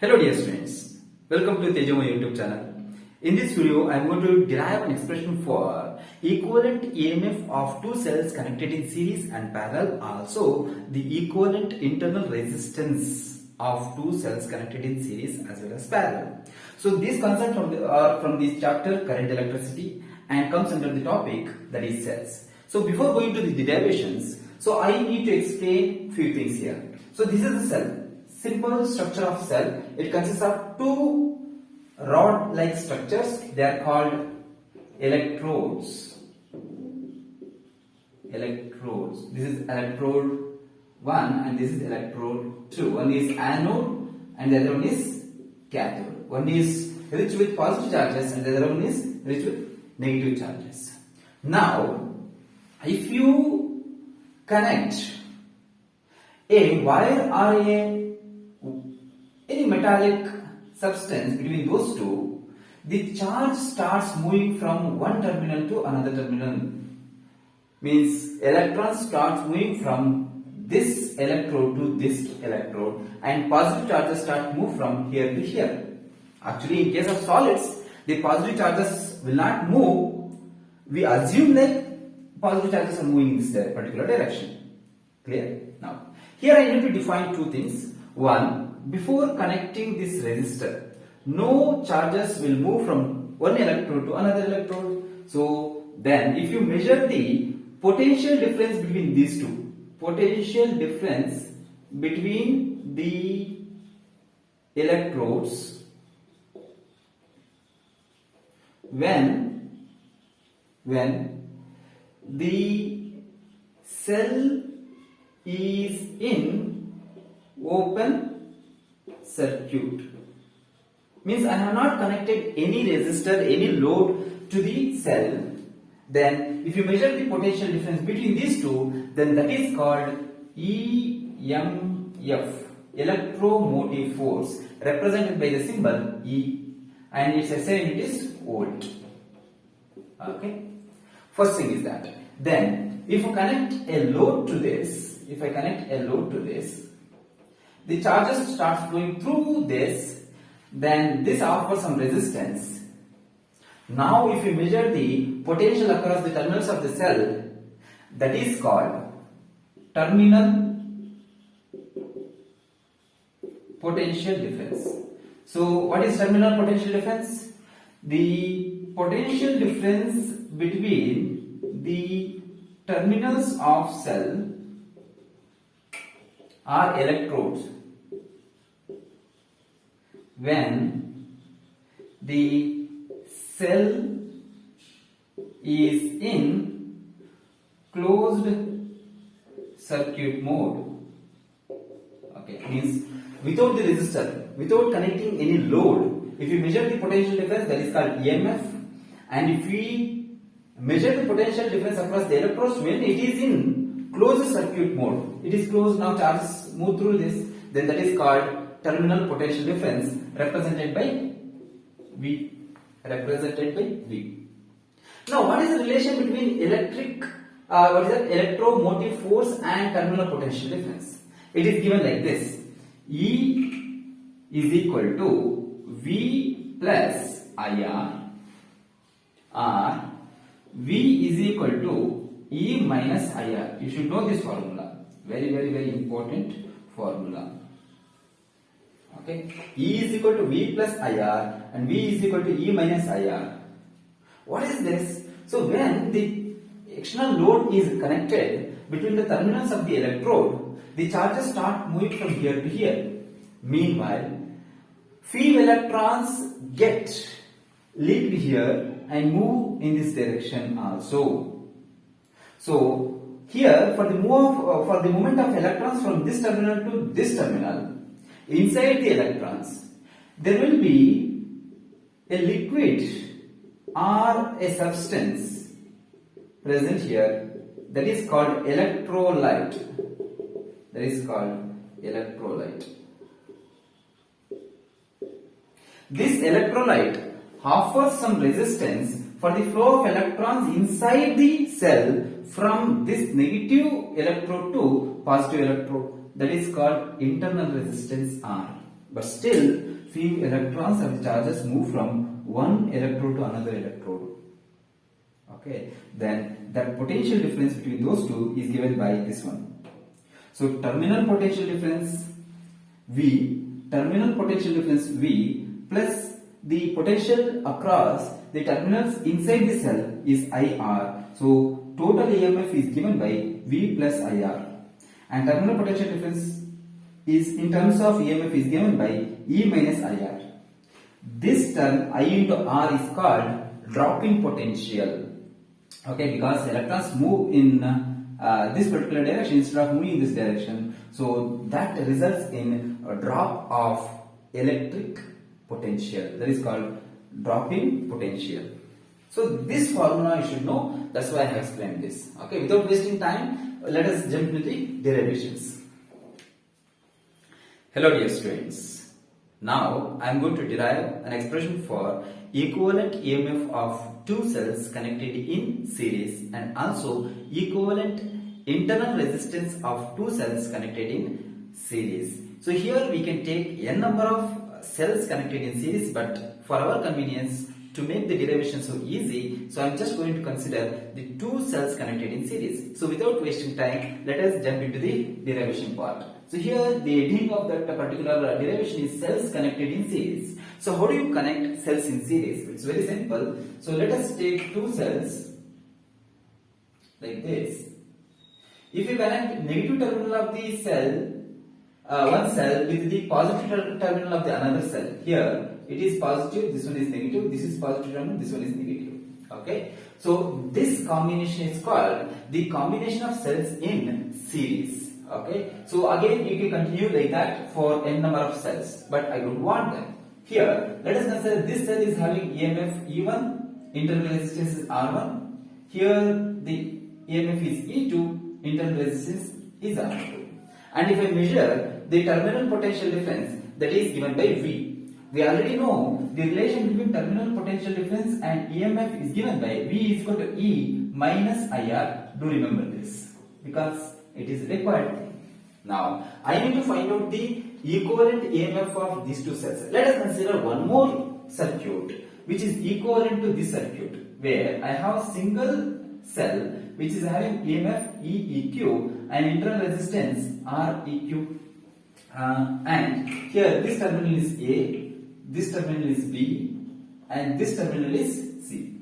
Hello dear students, welcome to Tejoma YouTube channel. In this video, I am going to derive an expression for equivalent EMF of two cells connected in series and parallel, also the equivalent internal resistance of two cells connected in series as well as parallel. So these concepts are from this chapter current electricity and comes under the topic that is cells. So before going to the derivations, so I need to explain few things here. So this is the cell. Simple structure of cell. It consists of two rod-like structures. They are called electrodes. Electrodes. This is electrode 1 and this is electrode 2. One is anode and the other one is cathode. One is rich with positive charges and the other one is rich with negative charges. Now, if you connect a wire or any metallic substance between those two, the charge starts moving from one terminal to another terminal. Means electrons start moving from this electrode to this electrode and positive charges start move from here to here. Actually, in case of solids, the positive charges will not move. We assume like positive charges are moving in this particular direction. Clear? Now, here I need to define two things. One, before connecting this resistor, no charges will move from one electrode to another electrode. So then if you measure the potential difference between these two, potential difference between the electrodes when the cell is in open circuit, means I have not connected any resistor, any load to the cell. Then if you measure the potential difference between these two, then that is called EMF, electromotive force, represented by the symbol E, and its SI unit is volt. Okay, first thing is that. Then if you connect a load to this, the charges start flowing through this, then this offers some resistance. Now if you measure the potential across the terminals of the cell, that is called terminal potential difference. So what is terminal potential difference? The potential difference between the terminals of cell are electrodes when the cell is in closed circuit mode. Okay, means without the resistor, without connecting any load, if you measure the potential difference, that is called EMF, and if we measure the potential difference across the electrodes when it is in closed circuit mode, it is closed, now charges move through this, then that is called terminal potential difference, represented by V. Now, what is the relation between electromotive force and terminal potential difference? It is given like this: E is equal to V plus IR, or V is equal to E minus IR. You should know this formula. Very important formula. Okay. E is equal to V plus IR and V is equal to E minus IR. What is this? So when the external load is connected between the terminals of the electrode, the charges start moving from here to here. Meanwhile, few electrons get leaked here and move in this direction also. So here, for the movement of electrons from this terminal to this terminal, inside the electrons, there will be a liquid or a substance present here, that is called electrolyte. This electrolyte offers some resistance for the flow of electrons inside the cell from this negative electrode to positive electrode. That is called internal resistance R. but still few electrons or charges move from one electrode to another electrode. Okay, then that potential difference between those two is given by this one. So terminal potential difference V plus the potential across the terminals inside the cell is IR. So total EMF is given by V plus IR, and terminal potential difference is in terms of EMF is given by E minus IR. This term I into R is called drop-in potential. Okay, because electrons move in this particular direction instead of moving in this direction, so that results in a drop of electric potential. That is called drop-in potential. So this formula you should know. That's why I have explained this. Okay, without wasting time, let us jump into the derivations. Hello dear students. Now I am going to derive an expression for equivalent EMF of two cells connected in series and also equivalent internal resistance of two cells connected in series. So here we can take n number of cells connected in series, but for our convenience to make the derivation so easy, so I am just going to consider the two cells connected in series. So without wasting time, let us jump into the derivation part. So here the heading of that particular derivation is cells connected in series. So how do you connect cells in series? It's very simple. So let us take two cells like this. If you connect negative terminal of the cell, one cell with the positive terminal of the another cell, here it is positive, this one is negative, this is positive terminal, this one is negative. Okay, so this combination is called the combination of cells in series. Okay, so again you can continue like that for n number of cells, but I don't want them. Here let us consider this cell is having EMF E1, internal resistance is R1. Here the EMF is E2, internal resistance is R2. And if I measure the terminal potential difference, that is given by V. We already know the relation between terminal potential difference and EMF is given by V is equal to E minus IR. Do remember this because it is required thing. Now I need to find out the equivalent EMF of these two cells. Let us consider one more circuit which is equivalent to this circuit, where I have single cell which is having EMF EEQ and internal resistance REQ. And here this terminal is A, this terminal is B, and this terminal is C.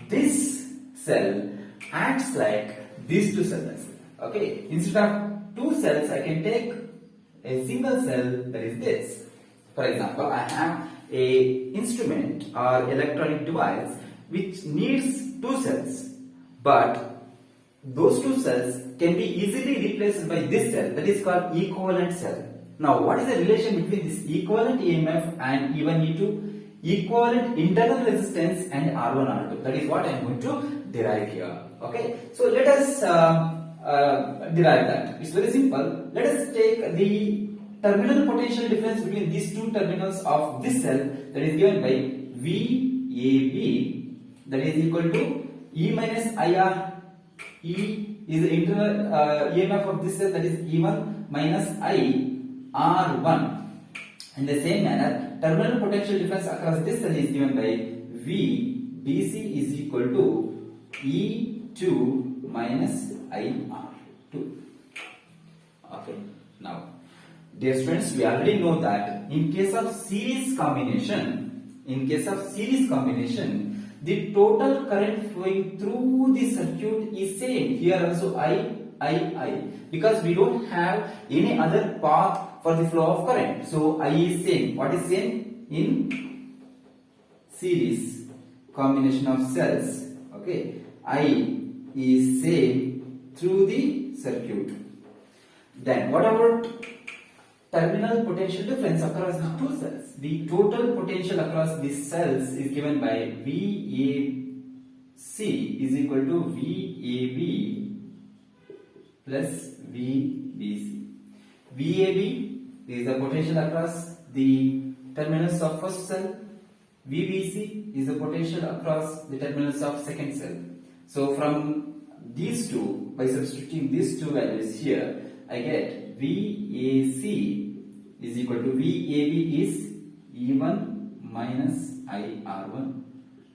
This cell acts like these two cells. Okay, instead of two cells, I can take a single cell, that is this. For example, I have a instrument or electronic device which needs two cells, but those two cells can be easily replaced by this cell, that is called equivalent cell. Now what is the relation between this equivalent EMF and E1 E2? Equivalent internal resistance and R1 R2. That is what I am going to derive here. Okay, so let us derive that. It's very simple. Let us take the terminal potential difference between these two terminals of this cell, that is given by VAB, that is equal to E minus IR. E is the internal EMF of this cell, that is E1 minus I R1. In the same manner, terminal potential difference across this cell is given by VBC is equal to E2 minus IR2. Okay, now dear students, we already know that in case of series combination, the total current flowing through the circuit is same. Here also I, because we don't have any other path for the flow of current. So I is same. What is same? In series combination of cells, okay, I is same through the circuit. Then what about terminal potential difference across the two cells? The total potential across these cells is given by VAC is equal to VAB plus VBC. VAB is the potential across the terminals of first cell. VBC is the potential across the terminals of second cell. So from these two, by substituting these two values here, I get VAC is equal to VAB is E1 minus IR1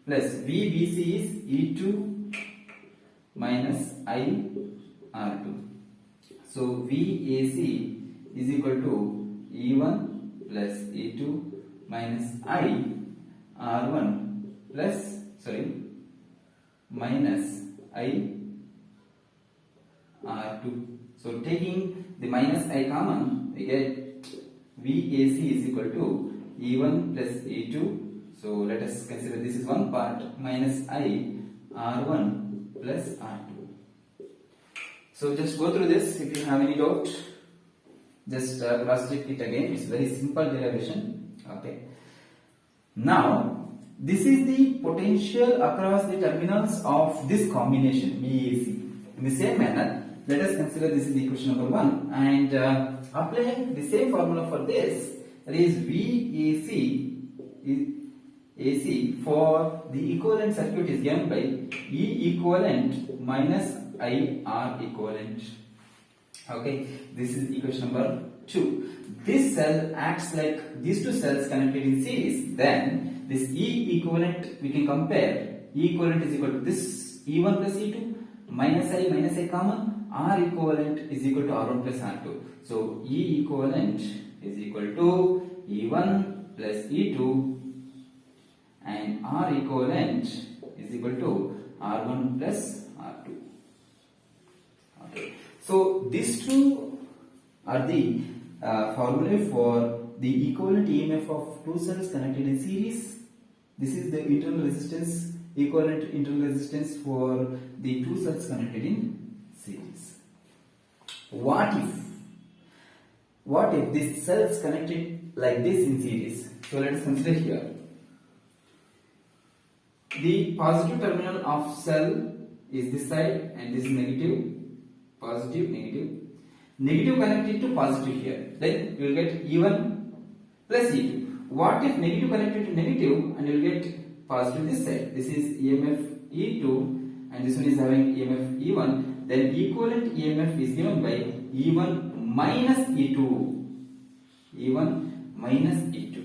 plus VBC is E2 minus IR2. So VAC is equal to E1 plus E2 minus IR1 plus minus IR2. So taking the minus I common, we get VAC is equal to E1 plus E2. So let us consider this is one part minus I R1 plus R2. So just go through this. If you have any doubt, just cross check it again. It's very simple derivation. Okay. Now this is the potential across the terminals of this combination VAC. In the same manner, let us consider this is the equation number 1 and applying the same formula for this, that is VAC AC for the equivalent circuit is given by E equivalent minus IR equivalent. Okay, this is equation number 2. This cell acts like these two cells connected in series. Then this E equivalent we can compare. E equivalent is equal to this E1 plus E2 minus I common. R equivalent is equal to R1 plus R2. So E equivalent is equal to E1 plus E2 and R equivalent is equal to R1 plus R2. Okay. So these two are the formulae for the equivalent EMF of two cells connected in series. This is the internal resistance, equivalent internal resistance for the two cells connected in series. What if this cells connected like this in series? So let us consider here. The positive terminal of cell is this side and this is negative, positive, negative. Negative connected to positive here. Then you will get E1 plus E2. What if negative connected to negative and you will get positive this side? This is EMF E2 and this one is having EMF E1. Then equivalent EMF is given by E1 minus E2. E1 minus E2.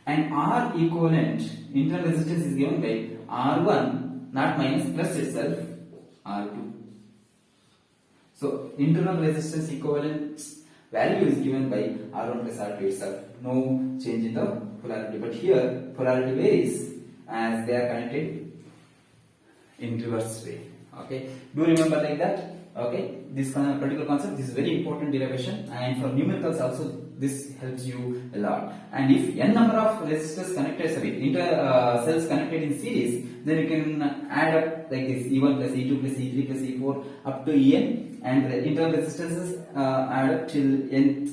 And R equivalent internal resistance is given by R1, not minus, plus itself R2. So internal resistance equivalent value is given by R1 plus R2 itself. No change in the polarity. But here polarity varies as they are connected in reverse way. Okay. Do remember like that. Okay. This particular concept, this is very important derivation, and for numericals also this helps you a lot. And if n number of resistors connected, cells connected in series, then you can add up like this E1 plus E2 plus E3 plus E4 up to En, and the internal resistances add up till n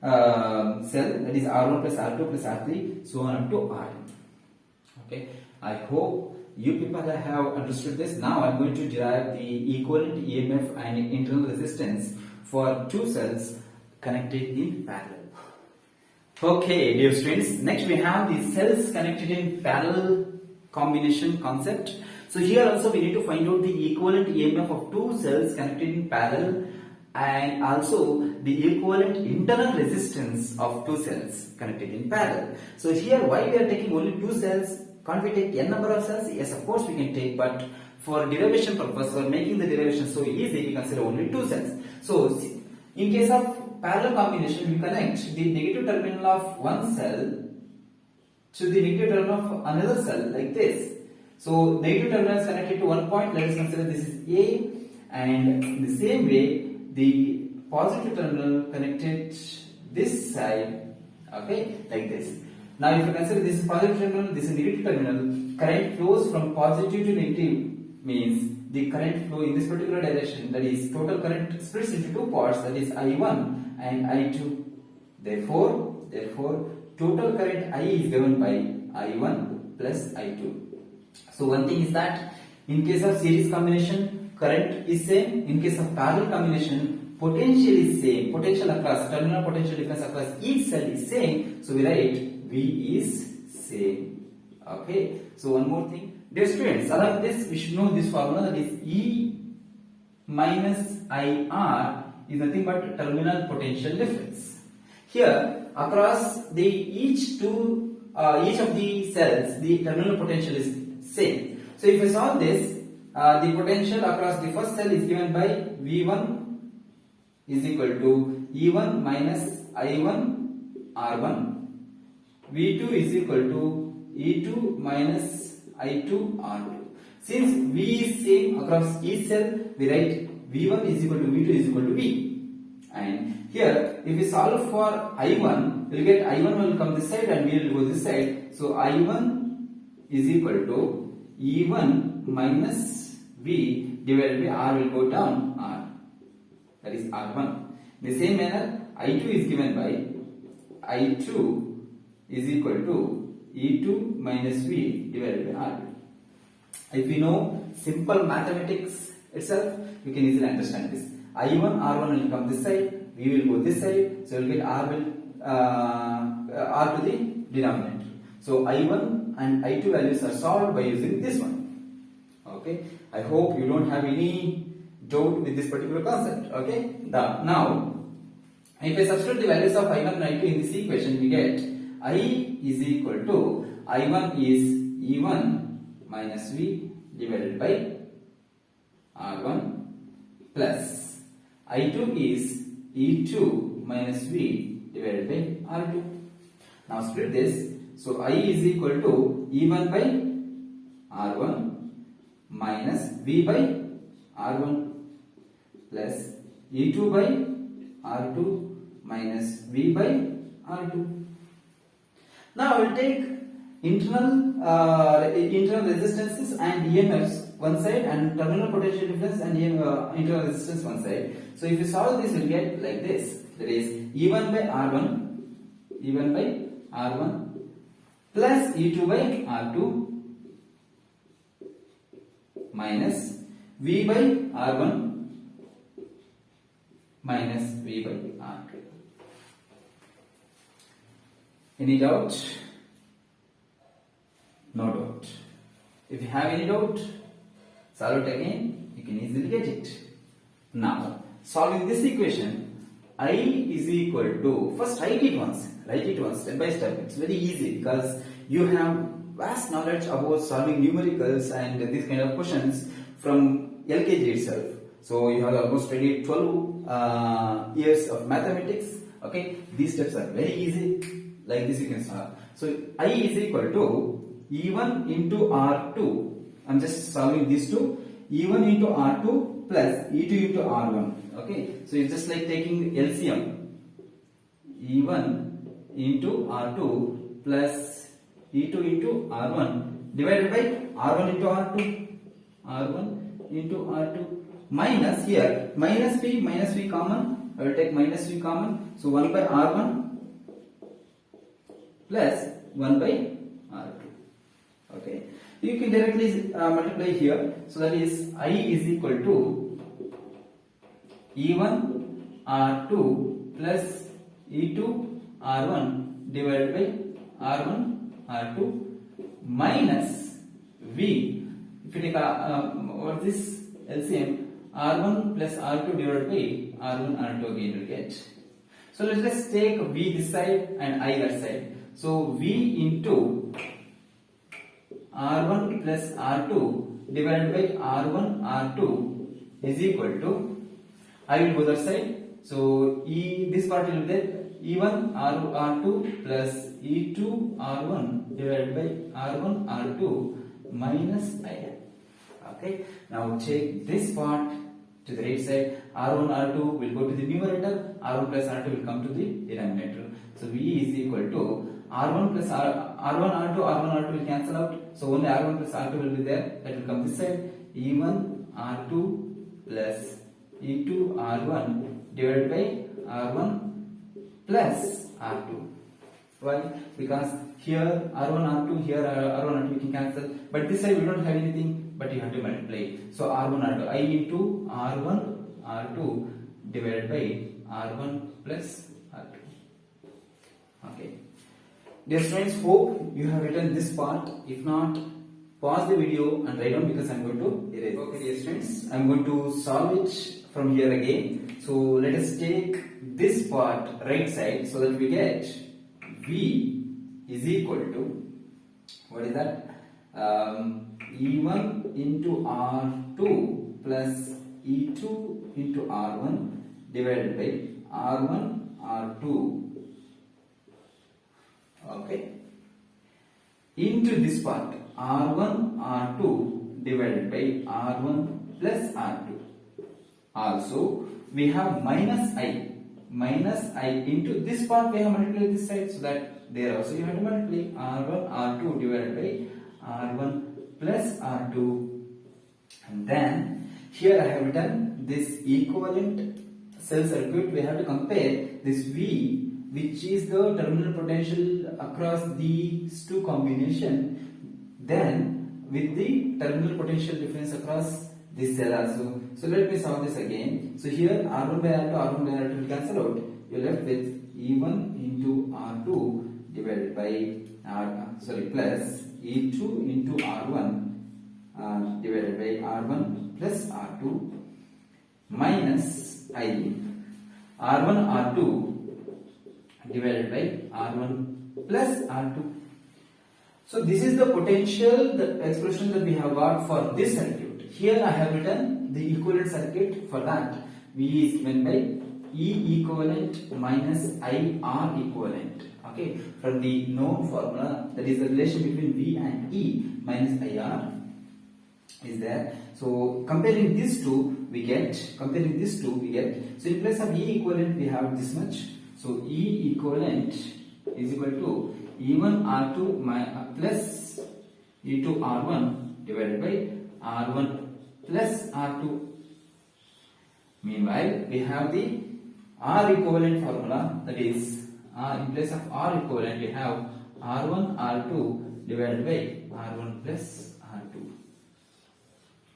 cell, that is R1 plus R2 plus R3, so on up to Rn. Okay, I hope you people have understood this. Now I am going to derive the equivalent EMF and internal resistance for two cells connected in parallel. Okay, dear students, next we have the cells connected in parallel combination concept. So here also we need to find out the equivalent EMF of two cells connected in parallel and also the equivalent internal resistance of two cells connected in parallel. So here why we are taking only two cells? Can't we take n number of cells? Yes, of course we can take, but for derivation purpose, for making the derivation so easy, we consider only two cells. So in case of parallel combination, we connect the negative terminal of one cell to the negative terminal of another cell like this. So negative terminal is connected to one point. Let us consider this is A, and in the same way, the positive terminal connected this side. Okay, like this. Now, if you consider this is positive terminal, this is negative terminal, current flows from positive to negative, means the current flow in this particular direction, that is total current splits into two parts, that is I1 and I2. Therefore, total current I is given by I1 plus I2. So one thing is that in case of series combination, current is same. In case of parallel combination, potential is same. Potential across, terminal potential difference across each cell is same. So we write V is same. Okay. So one more thing, dear students, along this we should know this formula, that is E minus IR is nothing but terminal potential difference. Here across the each of the cells, the terminal potential is same. So if we solve this, the potential across the first cell is given by V1 is equal to E1 minus I1 R1. V2 is equal to E2 minus I2 R2. Since V is same across each cell, we write V1 is equal to V2 is equal to V. And here, if we solve for I1, we will get I1 will come this side and V will go this side. So I1 is equal to E1 minus V divided by R will go down R. That is R1. In the same manner, I2 is given by I2 is equal to E2 minus V divided by R2. If we know simple mathematics itself, we can easily understand this. I1, R1 will come this side, V will go this side, so we will get R to the denominator. So I1 and I2 values are solved by using this one. Okay, I hope you don't have any doubt with this particular concept. Okay, now if I substitute the values of I1 and I2 in this equation, we get I is equal to I1 is E1 minus V divided by R1 plus I2 is E2 minus V divided by R2. Now split this. So I is equal to E1 by R1 minus V by R1 plus E2 by R2 minus V by R2. Now I will take internal resistances and EMFs one side and terminal potential difference and internal resistance one side. So if you solve this, you will get like this. That is E1 by R1 plus E2 by R2 minus V by R1 minus V by R2. Any doubt? No doubt. If you have any doubt, solve it again, you can easily get it. Now, solving this equation, I is equal to, first write it once step by step. It's very easy because you have vast knowledge about solving numericals and these kind of questions from LKG itself. So you have almost studied 12 years of mathematics. Okay, these steps are very easy. Like this you can solve. So I is equal to E1 into R2. I'm just solving these two. E1 into R2 plus E2 into R1. Okay, so it's just like taking LCM. E1 into R2 plus E2 into R1 divided by R1 into R2. R1 into R2 minus here minus V common. I will take minus V common. So 1 by R1 plus 1 by R2. Okay, you can directly multiply here. So that is I is equal to E1 R2 plus E2 R1 divided by R1 R2 minus V. If you take what is this LCM, R1 plus R2 divided by R1 R2 again you will get. So let's just take V this side and I that side. So V into R1 plus R2 divided by R1 R2 is equal to, I will go that side. So this part will be there, E1 R2 plus E2 R1 divided by R1 R2 minus I. Okay, now take this part to the right side. R1 R2 will go to the numerator, R1 plus R2 will come to the denominator. So V is equal to R1 plus R1 R2, R1 R2 will cancel out. So only R1 plus R2 will be there. That will come this side. E1 R2 plus E2 R1 divided by R1 plus R2. Why? Because here R1 R2, here R1 R2 we can cancel. But this side we don't have anything, but you have to multiply. So R1 R2, I into R1 R2 divided by R1 plus R2. Okay. Dear students, hope you have written this part. If not, pause the video and write down because I am going to erase. Okay, dear students, I am going to solve it from here again. So let us take this part right side, so that we get V is equal to, what is that? E1 into R2 plus E2 into R1 divided by R1 R2, okay, into this part R1 R2 divided by R1 plus R2. Also we have minus I into this part, we have multiplied this side, so that there also you have to multiply R1 R2 divided by R1 plus R2, and then here I have written this equivalent cell circuit. We have to compare this V, which is the terminal potential across these two combination, then with the terminal potential difference across this cell also. So let me solve this again. So here R1 by R2 will cancel out. You are left with E1 into R2 divided by plus E2 into R1 divided by R1 plus R2 minus I R1 R2 divided by R1 plus R2. So this is the potential, the expression that we have got for this circuit. Here I have written the equivalent circuit. For that, V is given by E equivalent minus I R equivalent. Okay, from the known formula, that is the relation between V and E minus I R is there. So comparing these two, we get. So in place of E equivalent, we have this much. So E equivalent is equal to E1 R2 plus E2 R1 divided by R1 plus R2. Meanwhile, we have the R equivalent formula, that is in place of R equivalent we have R1 R2 divided by R1 plus R2.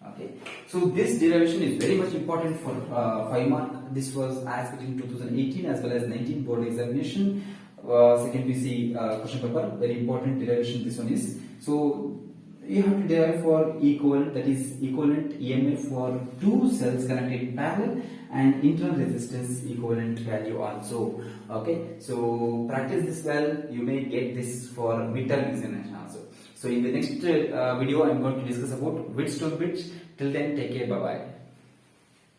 Okay, so this derivation is very much important for 5 mark. This was asked in 2018 as well as 19 board examination. Second PC question paper, very important derivation this one is. So you have to derive for equivalent, that is equivalent EMF for two cells connected in parallel, and internal resistance equivalent value also. Okay, so practice this well, you may get this for midterm examination also. So in the next video I am going to discuss about Wheatstone bridge. Till then, take care, bye bye.